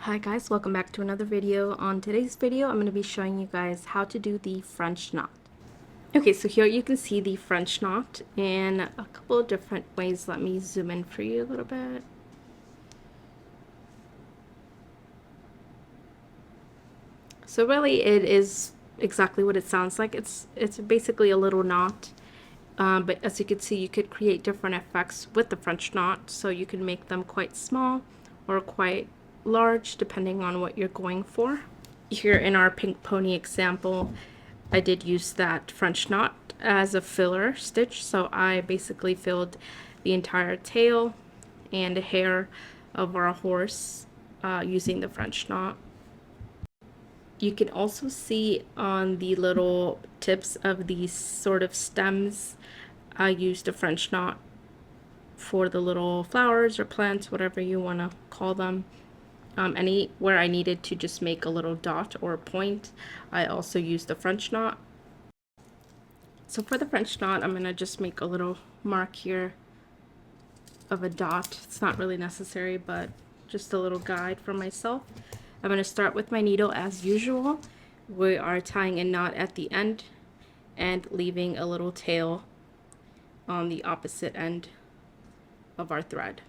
Hi guys, welcome back to another video. On today's video, I'm going to be showing you guys how to do the French knot. Okay, so here you can see the French knot in a couple of different ways. Let me zoom in for you a little bit. So really it is exactly what it sounds like. It's basically a little knot. But as you can see, you could create different effects with the French knot. So you can make them quite small or quite large depending on what you're going for. Here in our pink pony example, I did use that French knot as a filler stitch. So I basically filled the entire tail and the hair of our horse using the French knot. You can also see on the little tips of these sort of stems, I used a French knot for the little flowers or plants, whatever you want to call them. Anywhere I needed to just make a little dot or a point, I also used the French knot. So for the French knot, I'm going to just make a little mark here of a dot. It's not really necessary, but just a little guide for myself. I'm going to start with my needle as usual. We are tying a knot at the end and leaving a little tail on the opposite end of our thread.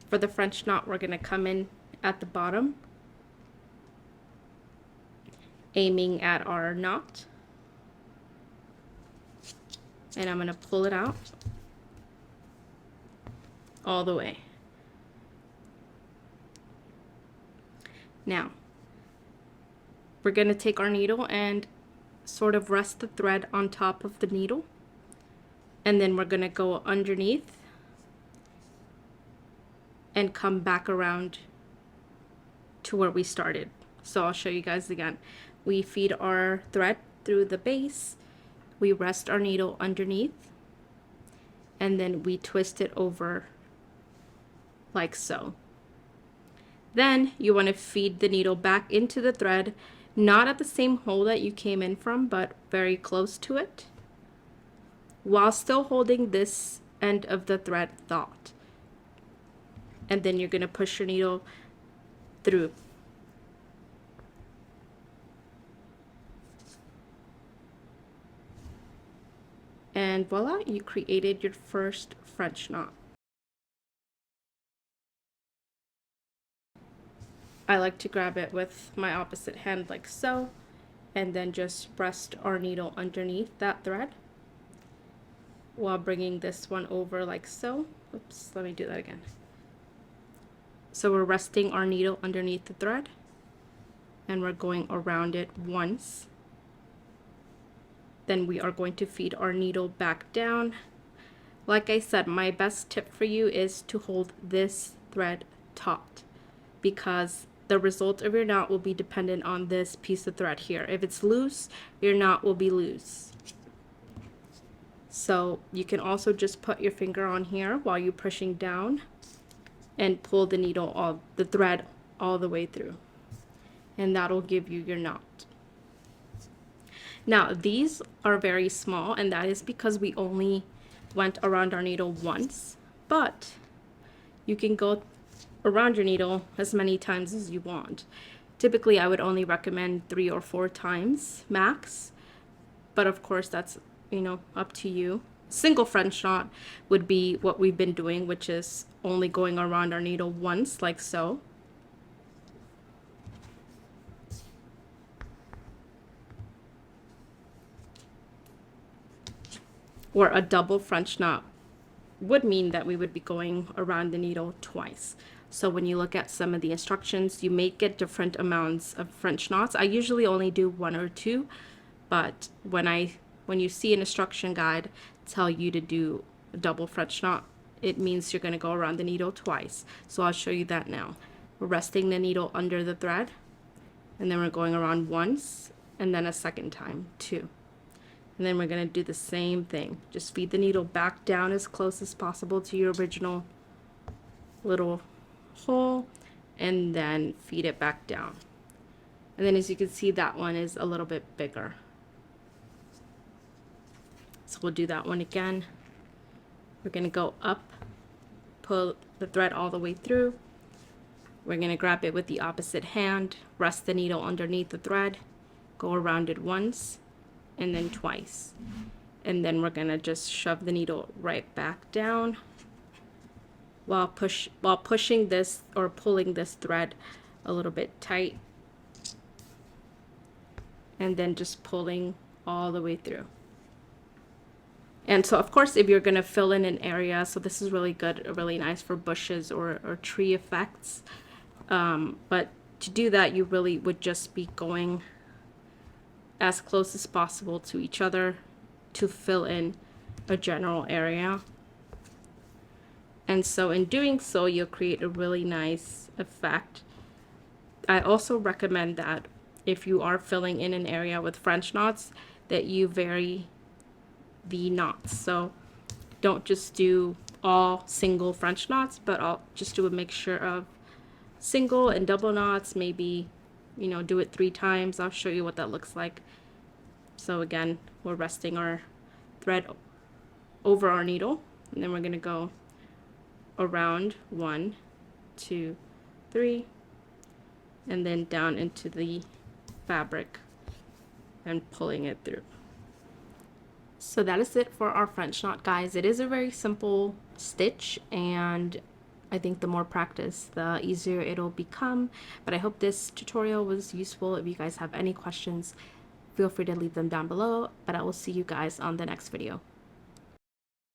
For the French knot, we're going to come in at the bottom, aiming at our knot, and I'm going to pull it out all the way. Now, we're going to take our needle and sort of rest the thread on top of the needle, and then we're going to go underneath and come back around to where we started. So I'll show you guys again. We feed our thread through the base, we rest our needle underneath, and then we twist it over like so. Then you want to feed the needle back into the thread, not at the same hole that you came in from, but very close to it, while still holding this end of the thread taut. And then you're going to push your needle through. And voila, you created your first French knot. I like to grab it with my opposite hand like so, and then just rest our needle underneath that thread while bringing this one over like so. Oops, let me do that again. So we're resting our needle underneath the thread, and we're going around it once. Then we are going to feed our needle back down. Like I said, my best tip for you is to hold this thread taut, because the result of your knot will be dependent on this piece of thread here. If it's loose, your knot will be loose. So you can also just put your finger on here while you're pushing down and pull the thread all the way through, and that'll give you your knot. Now these are very small, and that is because we only went around our needle once, but you can go around your needle as many times as you want. Typically I would only recommend 3 or 4 times max, but of course that's, up to you. Single French knot would be what we've been doing, which is only going around our needle once like so. Or a double French knot would mean that we would be going around the needle twice. So when you look at some of the instructions, you may get different amounts of French knots. I usually only do 1 or 2, but when you see an instruction guide tell you to do a double French knot, it means you're going to go around the needle twice. So I'll show you that now. We're resting the needle under the thread, and then we're going around once, and then a second time, 2. And then we're going to do the same thing. Just feed the needle back down as close as possible to your original little hole, and then feed it back down. And then as you can see, that one is a little bit bigger. So we'll do that one again. We're going to go up, pull the thread all the way through. We're going to grab it with the opposite hand, rest the needle underneath the thread, go around it once and then twice. And then we're going to just shove the needle right back down while pushing this or pulling this thread a little bit tight, and then just pulling all the way through. And so of course, if you're going to fill in an area, so this is really good, really nice for bushes or tree effects. But to do that, you really would just be going as close as possible to each other to fill in a general area. And so in doing so, you'll create a really nice effect. I also recommend that if you are filling in an area with French knots, that you vary the knots. So don't just do all single French knots, but I'll just do a mixture of single and double knots. Maybe, you know, do it 3 times. I'll show you what that looks like. So again, we're resting our thread over our needle, and then we're going to go around 1, 2, 3, and then down into the fabric and pulling it through. So that is it for our French knot, guys. It is a very simple stitch, and I think the more practice, the easier it'll become. But I hope this tutorial was useful. If you guys have any questions, feel free to leave them down below, but I will see you guys on the next video.